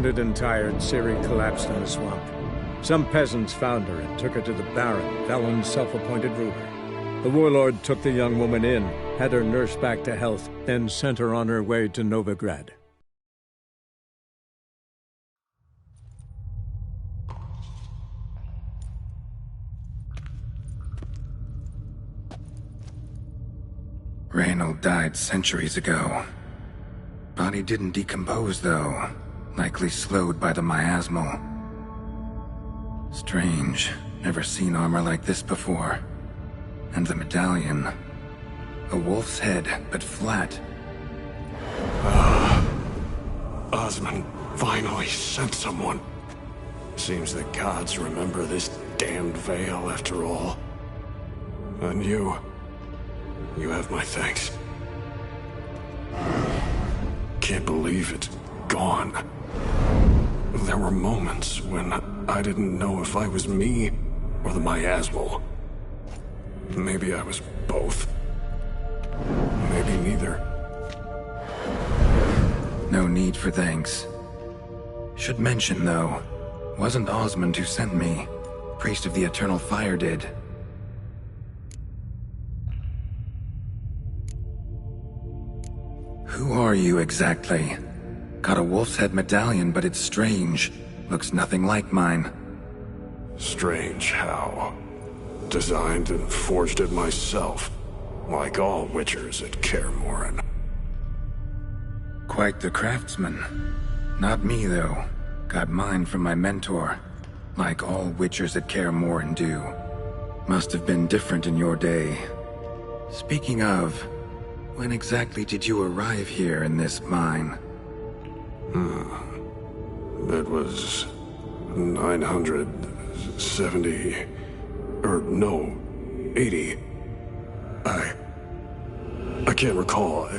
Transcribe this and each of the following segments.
Wounded and tired, Ciri collapsed in the swamp. Some peasants found her and took her to the Baron, Valen's self-appointed ruler. The warlord took the young woman in, had her nursed back to health, then sent her on her way to Novigrad. Reynold died centuries ago. Body didn't decompose, though. Likely slowed by the miasmal. Strange. Never seen armor like this before. And the medallion. A wolf's head, but flat. Osmond finally sent someone. Seems the gods remember this damned veil after all. And you have my thanks. Can't believe it's gone. There were moments when I didn't know if I was me or the miasmal. Maybe I was both. Maybe neither. No need for thanks. Should mention, though, wasn't Osmond who sent me. Priest of the Eternal Fire did. Who are you exactly? Got a wolf's head medallion, but it's strange. Looks nothing like mine. Strange how? Designed and forged it myself, like all witchers at Kaer Morhen. Quite the craftsman. Not me, though. Got mine from my mentor, like all witchers at Kaer Morhen do. Must have been different in your day. Speaking of, when exactly did you arrive here in this mine? It was 970... or no, 80. I can't recall.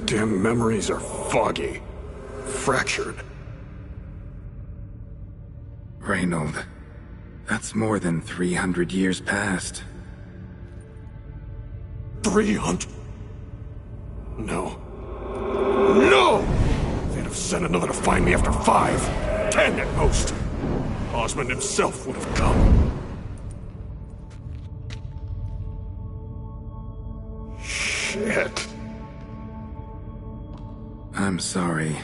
Damn memories are foggy. Fractured. Reynold, that's more than 300 years past. 300? No. No! They'd have sent another to find me after 5, 10 at most. Osmond himself would have come. Shit. I'm sorry.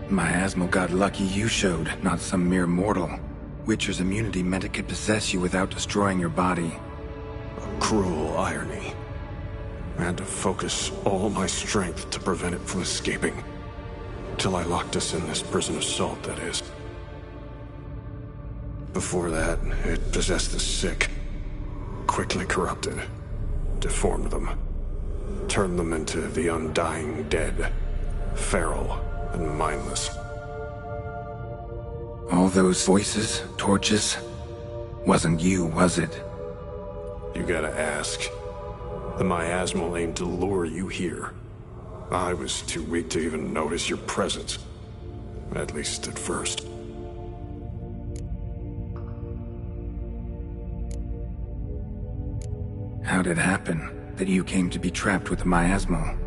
Miasmal got lucky you showed, not some mere mortal. Witcher's immunity meant it could possess you without destroying your body. A cruel irony. I had to focus all my strength to prevent it from escaping. Till I locked us in this prison assault, that is. Before that, it possessed the sick. Quickly corrupted. Deformed them. Turned them into the undying dead. Feral and mindless. All those voices, torches, wasn't you, was it? You gotta ask. The miasmal aimed to lure you here. I was too weak to even notice your presence. At least at first. How'd it happen that you came to be trapped with the miasmal?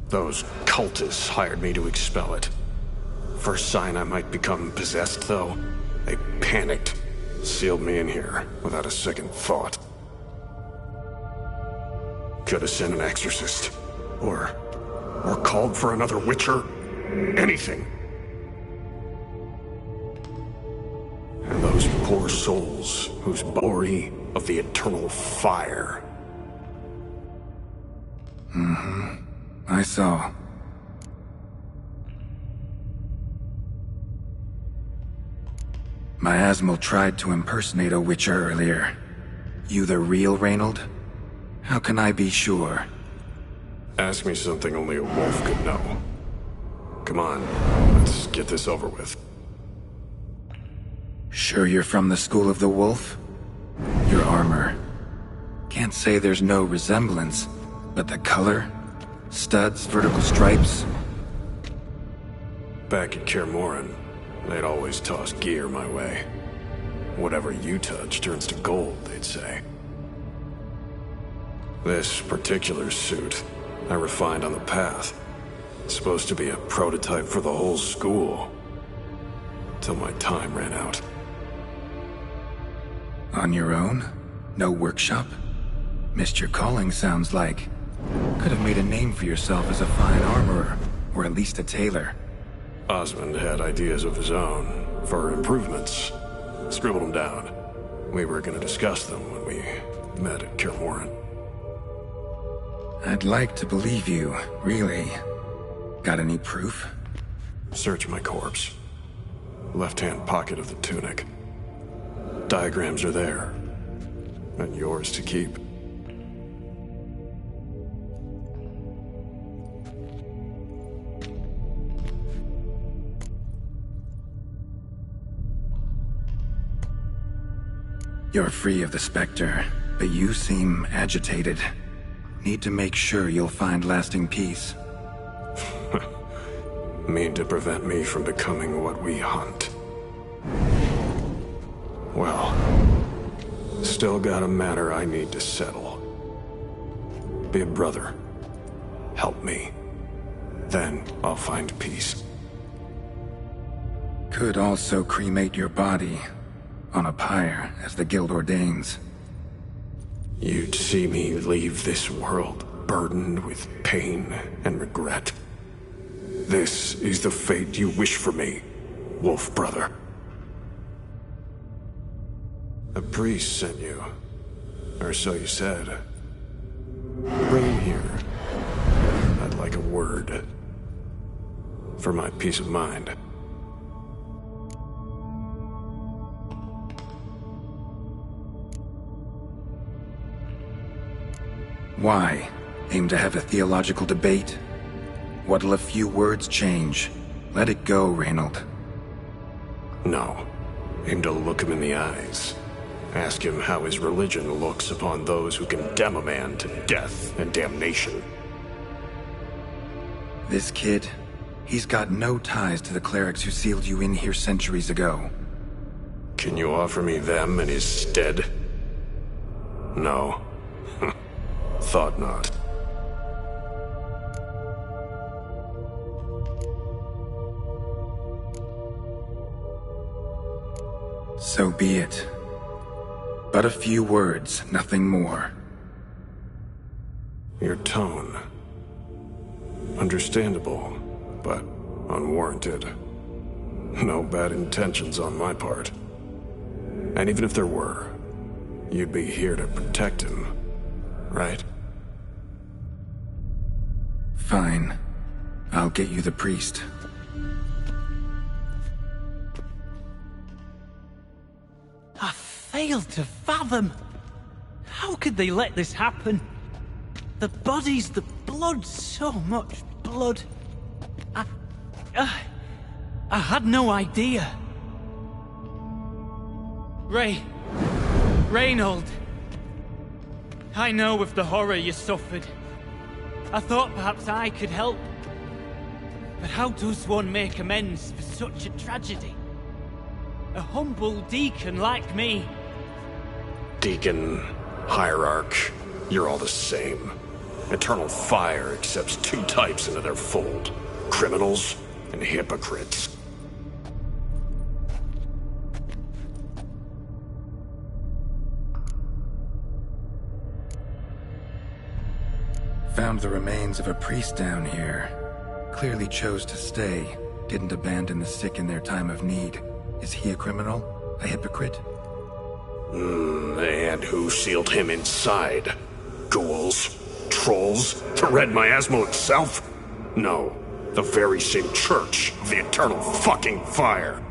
Those cultists hired me to expel it. First sign I might become possessed, though, they panicked. Sealed me in here without a second thought. Could have sent an exorcist. Or called for another witcher. Anything. And those poor souls whose glory of the Eternal Fire. I saw. Miasmal tried to impersonate a witcher earlier. You the real Reynold? How can I be sure? Ask me something only a wolf could know. Come on, let's get this over with. Sure you're from the School of the Wolf? Your armor. Can't say there's no resemblance, but the color? Studs, vertical stripes? Back at Kaer Morhen, they'd always toss gear my way. Whatever you touch turns to gold, they'd say. This particular suit, I refined on the path. Supposed to be a prototype for the whole school. Till my time ran out. On your own? No workshop? Missed your calling, sounds like. Could have made a name for yourself as a fine armorer, or at least a tailor. Osmond had ideas of his own, for improvements. Scribbled them down. We were gonna discuss them when we met at Kaer. I'd like to believe you, really. Got any proof? Search my corpse. Left-hand pocket of the tunic. Diagrams are there. And yours to keep. You're free of the Spectre, but you seem agitated. Need to make sure you'll find lasting peace. Mean to prevent me from becoming what we hunt. Well, still got a matter I need to settle. Be a brother. Help me. Then I'll find peace. Could also cremate your body. On a pyre, as the guild ordains. You'd see me leave this world burdened with pain and regret. This is the fate you wish for me, Wolf Brother. A priest sent you, or so you said. Bring him here. I'd like a word. For my peace of mind. Why? Aim to have a theological debate? What'll a few words change? Let it go, Reynold. No. Aim to look him in the eyes. Ask him how his religion looks upon those who condemn a man to death and damnation. This kid, he's got no ties to the clerics who sealed you in here centuries ago. Can you offer me them in his stead? No. Thought not. So be it. But a few words, nothing more. Your tone. Understandable, but unwarranted. No bad intentions on my part. And even if there were, you'd be here to protect him, right? Fine. I'll get you the priest. I failed to fathom. How could they let this happen? The bodies, the blood, so much blood. I had no idea. Reynold. I know of the horror you suffered. I thought perhaps I could help. But how does one make amends for such a tragedy? A humble deacon like me. Deacon, hierarch, you're all the same. Eternal Fire accepts two types into their fold. Criminals and hypocrites. Found the remains of a priest down here. Clearly chose to stay. Didn't abandon the sick in their time of need. Is he a criminal? A hypocrite? And who sealed him inside? Ghouls? Trolls? The Red Miasmal itself? No. The very same Church of the Eternal fucking Fire.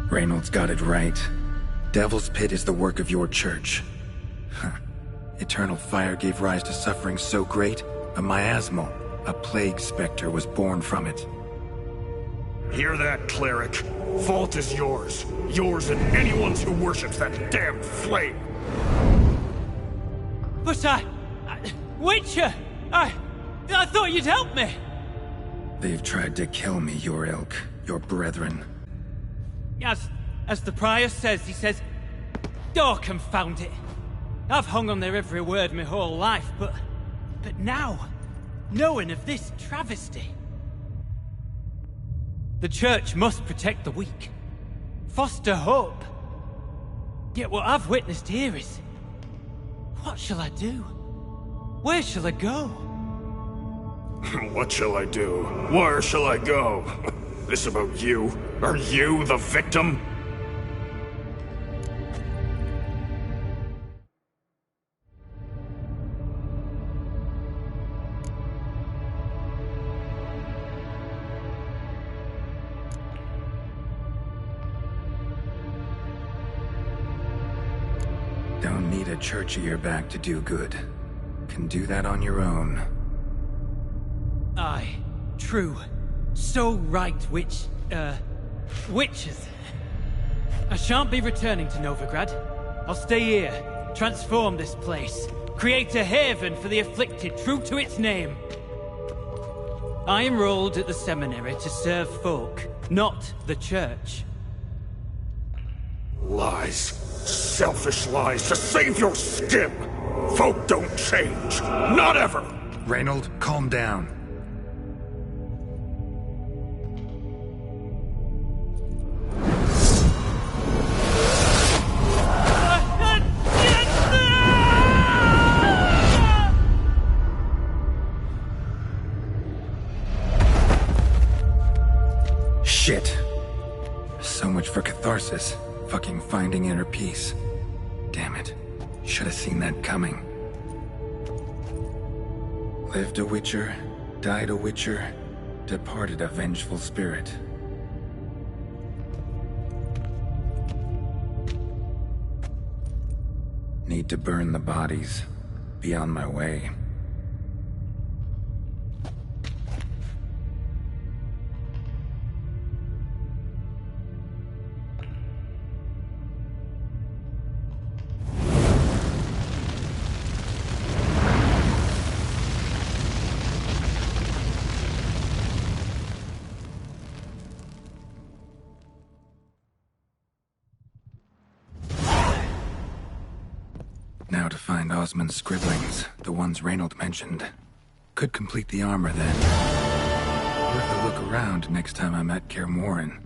Reynolds got it right. Devil's Pit is the work of your church. Huh. Eternal Fire gave rise to suffering so great, a miasmal, a plague specter was born from it. Hear that, cleric? Fault is yours. Yours and anyone's who worships that damn flame. But Witcher! I thought you'd help me! They've tried to kill me, your ilk, your brethren. As the prior says, he says... Oh, confound it. I've hung on their every word my whole life, but now, knowing of this travesty... The Church must protect the weak. Foster hope. Yet what I've witnessed here is... What shall I do? Where shall I go? What shall I do? Where shall I go? This about you? Are you the victim? Don't need a church at your back to do good. Can do that on your own. Aye, true. So right, witches. I shan't be returning to Novigrad. I'll stay here, transform this place, create a haven for the afflicted, true to its name. I enrolled at the seminary to serve folk, not the church. Lies. Selfish lies to save your skin! Folk don't change. Not ever! Reynold, calm down. Shit. So much for catharsis. Fucking finding inner peace. Damn it. Should have seen that coming. Lived a witcher, died a witcher, departed a vengeful spirit. Need to burn the bodies. Be on my way. Now to find Osmond's scribblings, the ones Reynold mentioned. Could complete the armor then. Worth a look around next time I'm at Kaer Morhen.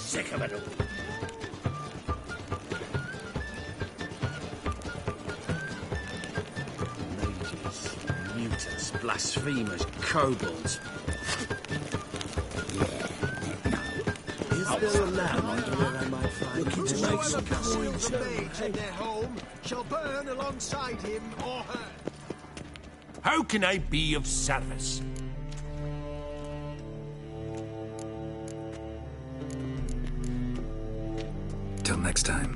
sick of it all. Mages, mutants, blasphemers, kobolds. Is there a land under where I might find looking to make some coins? And their home shall burn alongside him or her. How can I be of service? Till next time.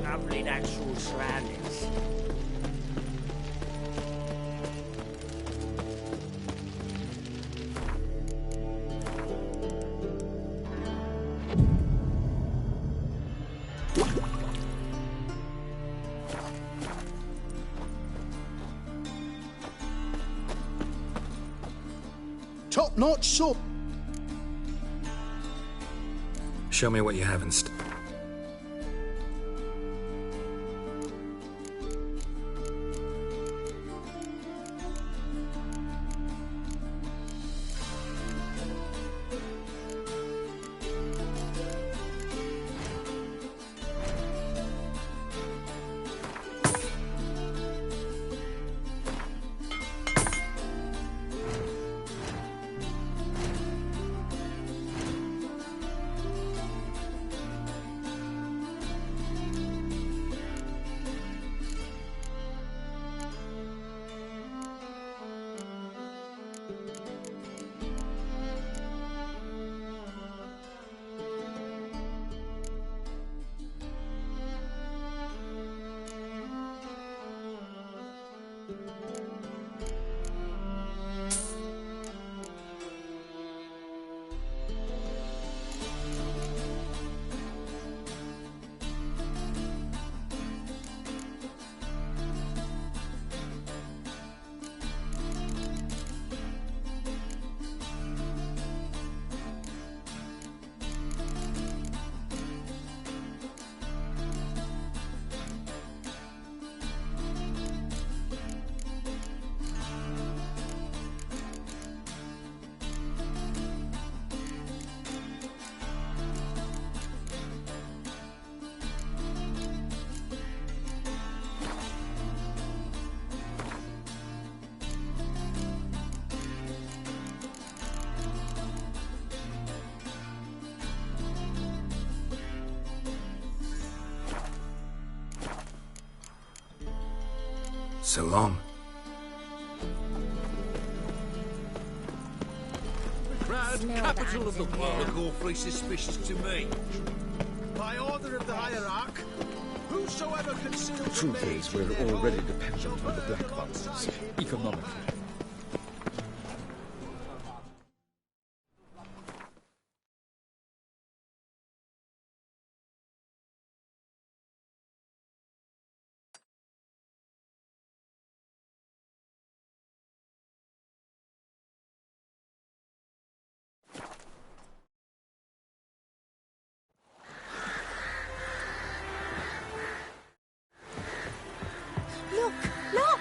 Lovely natural surroundings. Top-notch sword. Show me what you have in So long. The proud capital of the world look awfully suspicious to me. By order of the hierarch, whosoever considers The truth is, we're already dependent on the Black Ones, economically. Look! Look!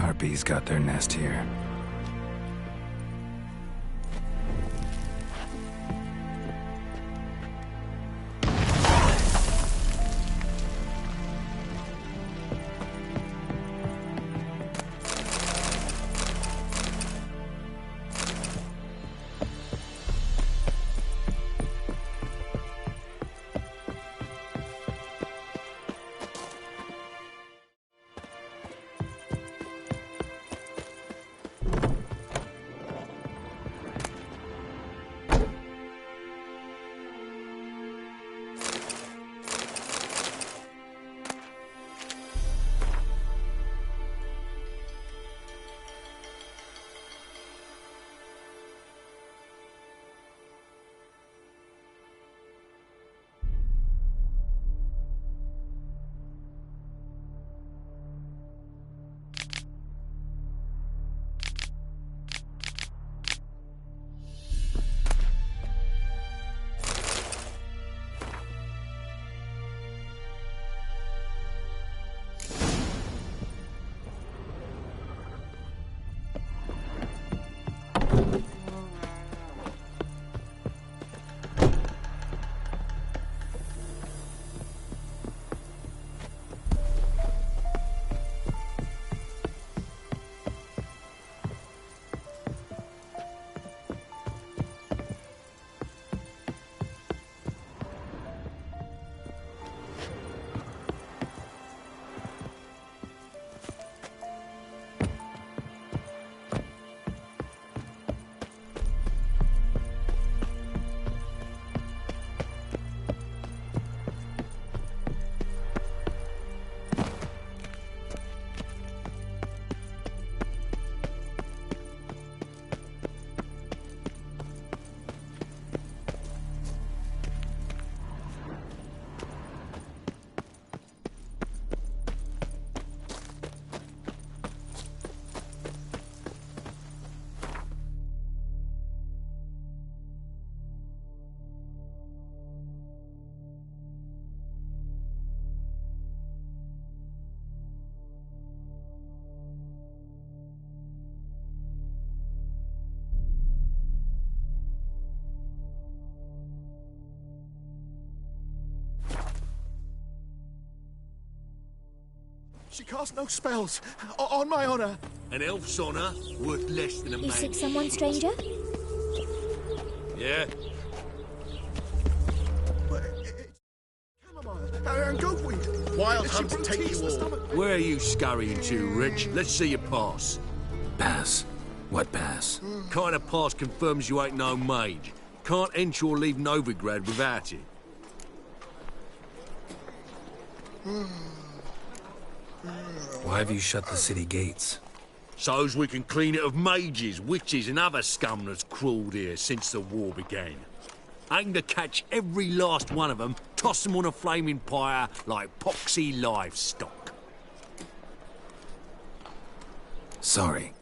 Harpies got their nest here. She casts no spells. On my honor. An elf's honor worth less than a You man. seek someone, stranger? Yeah. Chamomile and goatweed. Wild If she hunt to brew take teas you in the all. stomach- Where are you scurrying to, Rich? Let's see your pass. Pass? What pass? Kind of pass confirms you ain't no mage. Can't enter or leave Novigrad without it. Why have you shut the city gates? So's we can clean it of mages, witches and other scum that's crawled here since the war began. Aim to catch every last one of them, toss them on a flaming pyre like poxy livestock. Sorry,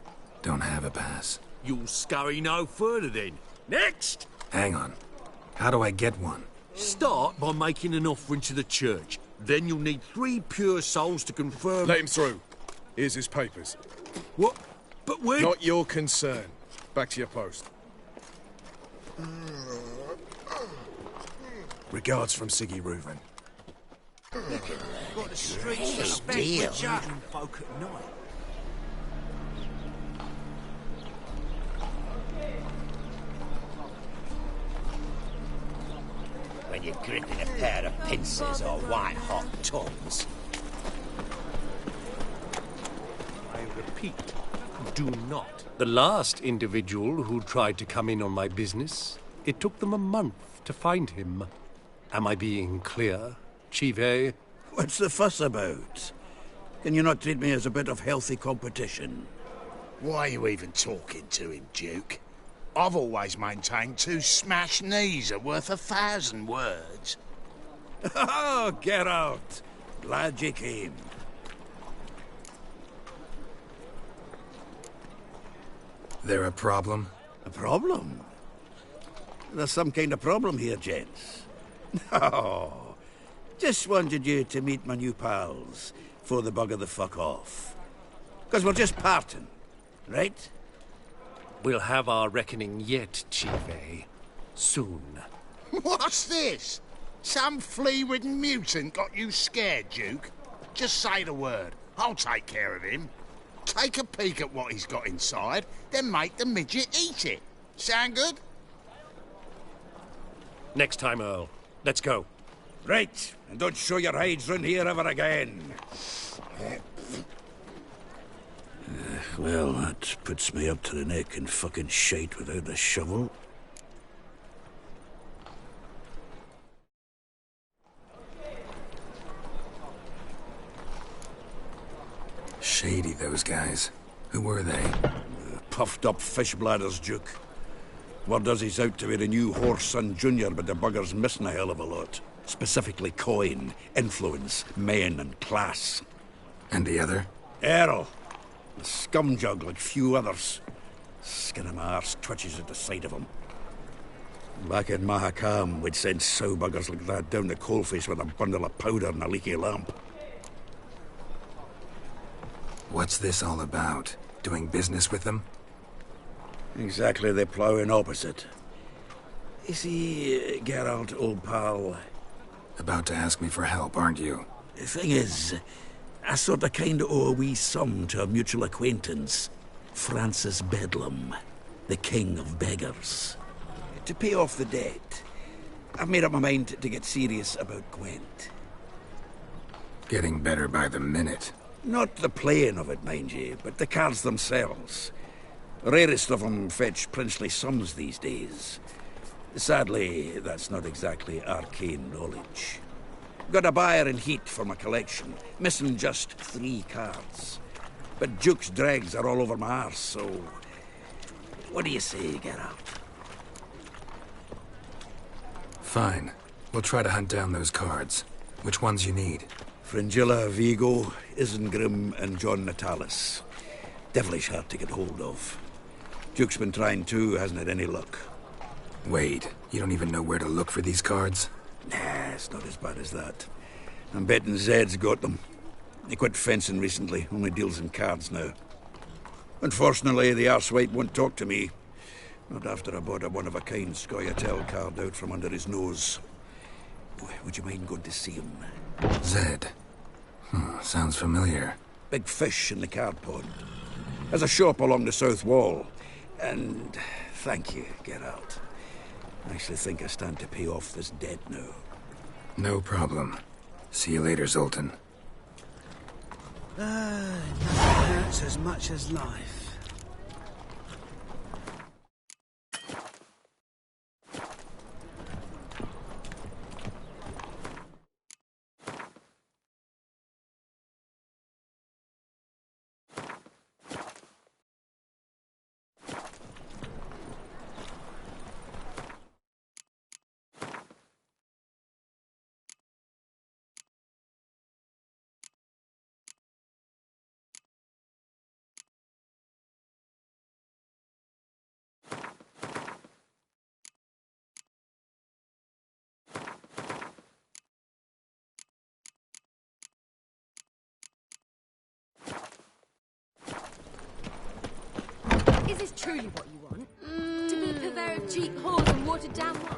don't have a pass. You'll scurry no further then. Next! Hang on. How do I get one? Start by making an offering to the church. Then you'll need 3 pure souls to confirm... Let him through. Here's his papers. What? But when... Not your concern. Back to your post. Regards from Siggy Reuven. Got the streets to spend with chatting folk at night. When you're gripping a pair of pincers or white-hot tongues. I repeat, do not. The last individual who tried to come in on my business, it took them a month to find him. Am I being clear, Chive? What's the fuss about? Can you not treat me as a bit of healthy competition? Why are you even talking to him, Duke? I've always maintained 2 smashed knees are worth 1,000 words. Oh, get out! Glad you came. There a problem? A problem? There's some kind of problem here, gents. Oh, just wanted you to meet my new pals before they bugger the fuck off. Because we're just parting, right? We'll have our reckoning yet, Chief A. Soon. What's this? Some flea-ridden mutant got you scared, Duke? Just say the word. I'll take care of him. Take a peek at what he's got inside, then make the midget eat it. Sound good? Next time, Earl. Let's go. Right, and don't show your hides round here ever again. Well, that puts me up to the neck in fucking shite without a shovel. Shady, those guys. Who were they? Puffed up fish bladders, Duke. Word does he's out to be the new Horse-son Junior, but the bugger's missing a hell of a lot. Specifically coin, influence, men, and class. And the other? Errol. A scumjug like few others. Skin of my arse twitches at the sight of him. Back in Mahakam, we'd send sow buggers like that down the coalface with a bundle of powder and a leaky lamp. What's this all about? Doing business with them? Exactly the ploughing opposite. You see, Geralt, old pal... About to ask me for help, aren't you? The thing is, I sort of kind of owe a wee sum to a mutual acquaintance. Francis Bedlam, the king of beggars. To pay off the debt, I've made up my mind to get serious about Gwent. Getting better by the minute. Not the playing of it, mind you, but the cards themselves. The rarest of them fetch princely sums these days. Sadly, that's not exactly arcane knowledge. Got a buyer in heat for my collection, missing just 3 cards. But Duke's dregs are all over my arse, so... What do you say, Geralt? Fine. We'll try to hunt down those cards. Which ones you need? Fringilla, Vigo, Isengrim, and John Natalis. Devilish hard to get hold of. Duke's been trying too, hasn't had any luck. Wait, you don't even know where to look for these cards? Nah, it's not as bad as that. I'm betting Zed's got them. He quit fencing recently, only deals in cards now. Unfortunately, the arsewipe won't talk to me. Not after I bought a one-of-a-kind Scoia'tael card out from under his nose. Would you mind going to see him? Zed. Sounds familiar. Big fish in the card pond. Has a shop along the south wall. And thank you, Geralt. I actually think I stand to pay off this debt now. No problem. See you later, Zoltan. Nothing hurts as much as life. Is this truly what you want? To be purveyor of cheap whores and watered down wine?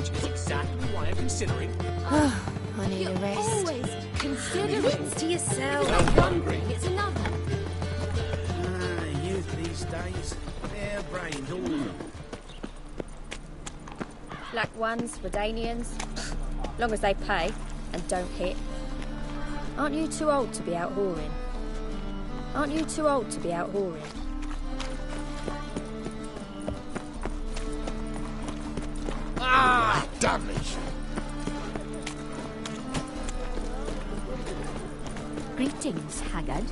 which is exactly why I'm considering... I need a rest. Always consider it to yourself. I'm hungry. It's another. Youth these days, hair-brained, all of them. Black ones, Redanians. Long as they pay and don't hit. Aren't you too old to be out whoring? Aren't you too old to be out whoring? Ah, Dudley's. Greetings, Haggard.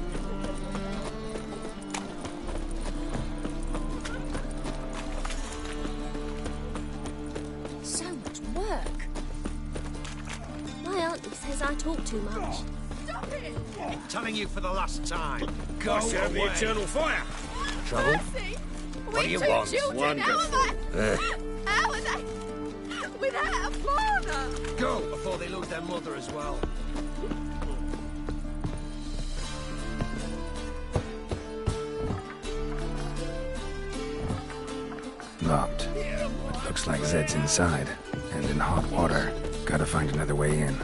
So much work. My auntie says I talk too much. Stop it! I'm telling you for the last time. Go Must have the away. eternal fire. Trouble? Mercy! What do you two want? Children, how are they? Without a father! Go before they lose their mother as well. Locked. But looks like Zed's inside. And in hot water. Gotta find another way in.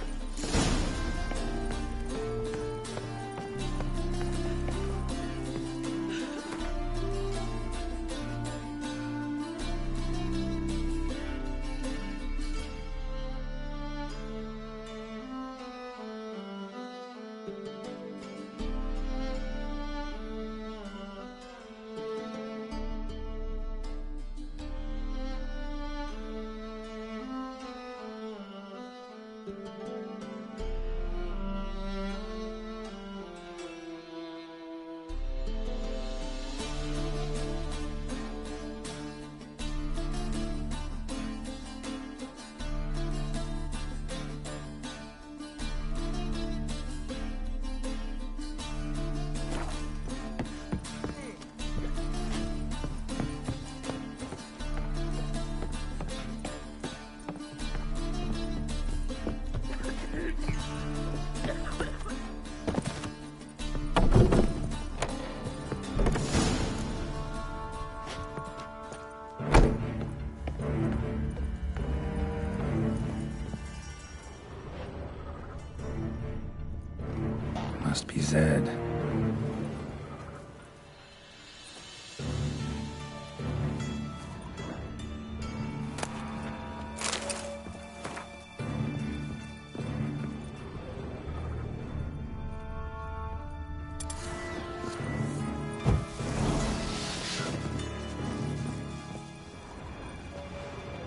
Must be Zed.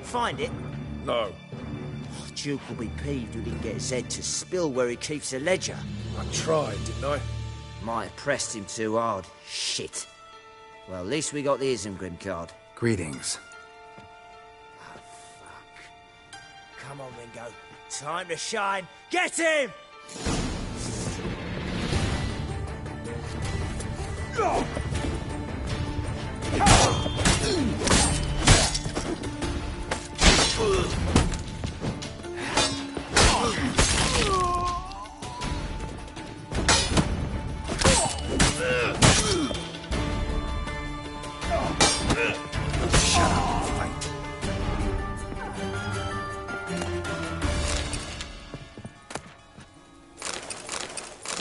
Find it? No. Duke will be peeved we didn't get Zed to spill where he keeps the ledger. I tried, didn't I? Might have pressed him too hard. Shit. Well, at least we got the Isengrim card. Greetings. Oh, fuck. Come on, Ringo. Time to shine. Get him!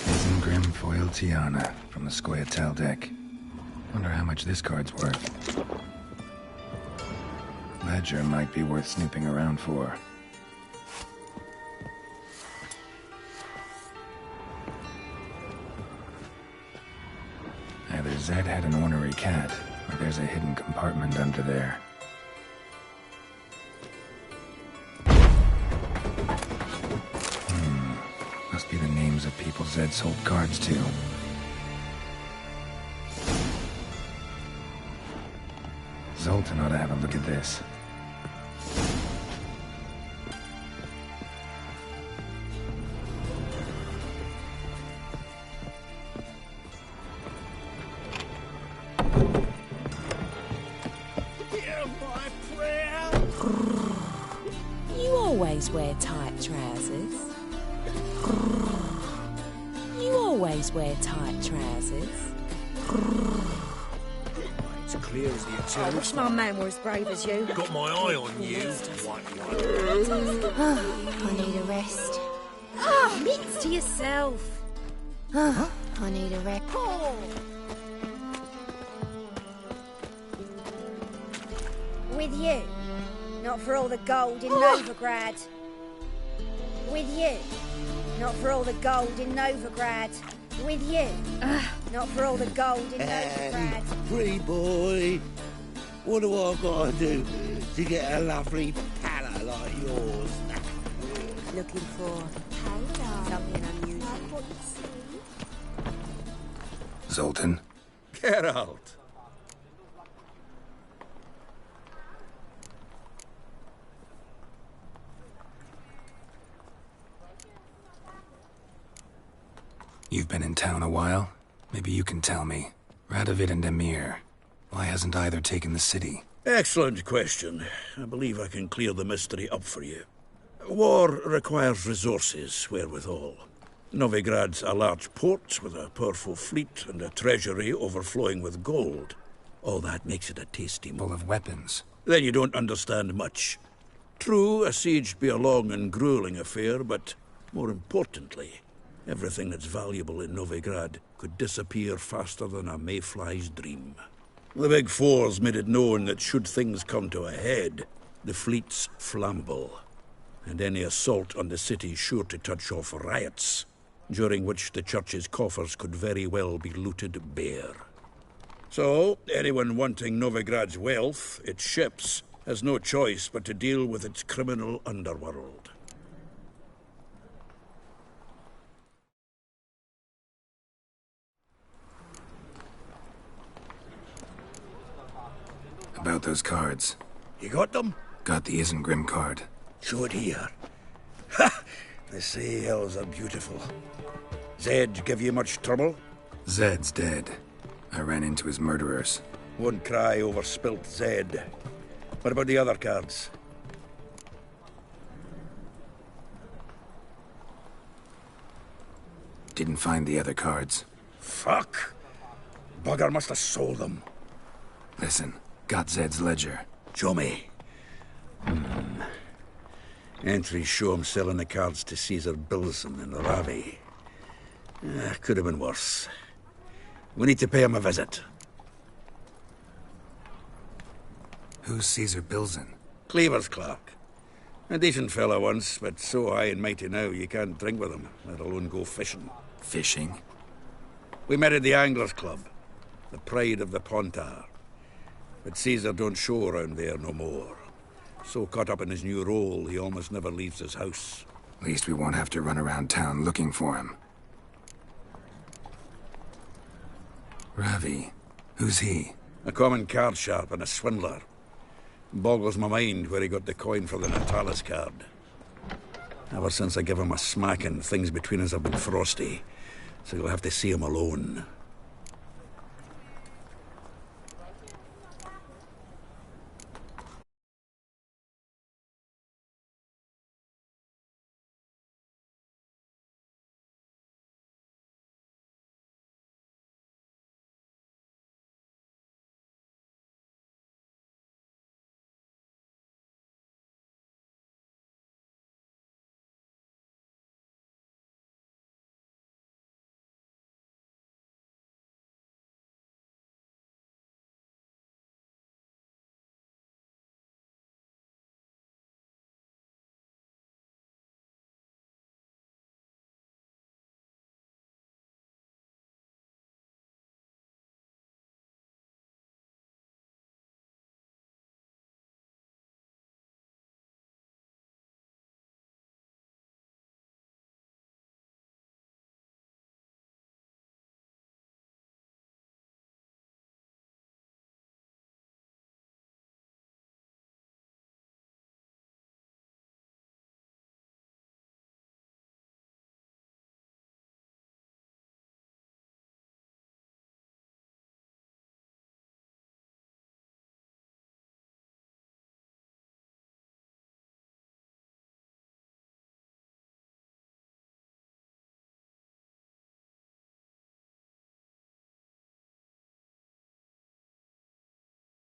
Isengrim foil Tiana from the Scoia'tael deck. Wonder how much this card's worth. Ledger might be worth snooping around for. Either Zed had an ornery cat, or there's a hidden compartment under there. Must be the names of people Zed sold cards to. Zoltan ought to have a look at this. Hear my prayer! You always wear tight trousers. You always wear tight trousers. It's clear as the eternal. I wish my man were as brave as you. Got my eye on you, white one. I need a rest. Mix to yourself. I need a rest. With you. Not for all the gold in Novigrad. With you. Not for all the gold in Novigrad. With you. Not for all the gold in Novigrad. Free boy. What do I gotta do to get a lovely pala like yours? Looking for something unusual. Zoltan? Geralt. You've been in town a while? Maybe you can tell me. Radovid and Emir. Why hasn't either taken the city? Excellent question. I believe I can clear the mystery up for you. War requires resources wherewithal. Novigrad's a large port with a powerful fleet and a treasury overflowing with gold. All that makes it a tasty full of weapons. Then you don't understand much. True, a siege'd be a long and grueling affair, but more importantly, everything that's valuable in Novigrad could disappear faster than a mayfly's dream. The Big Four's made it known that should things come to a head, the fleet's flammable, and any assault on the city's sure to touch off riots, during which the church's coffers could very well be looted bare. So, anyone wanting Novigrad's wealth, its ships, has no choice but to deal with its criminal underworld. About those cards. You got them? Got the Isengrim card. Show it here. Ha! They say elves are beautiful. Zed give you much trouble? Zed's dead. I ran into his murderers. Won't cry over spilt Zed. What about the other cards? Didn't find the other cards. Fuck! Bugger must have sold them. Listen, got Zed's ledger. Show me. Entries show him selling the cards to Caesar Bilson in Ravi. Could have been worse. We need to pay him a visit. Who's Caesar Bilson? Cleaver's clerk. A decent fellow once, but so high and mighty now you can't drink with him, let alone go fishing. Fishing? We met at the Anglers Club, the pride of the Pontar. But Caesar don't show around there no more. So caught up in his new role, he almost never leaves his house. At least we won't have to run around town looking for him. Ravi. Who's he? A common card sharp and a swindler. Boggles my mind where he got the coin for the Natalis card. Ever since I gave him a smacking, things between us have been frosty. So you'll have to see him alone.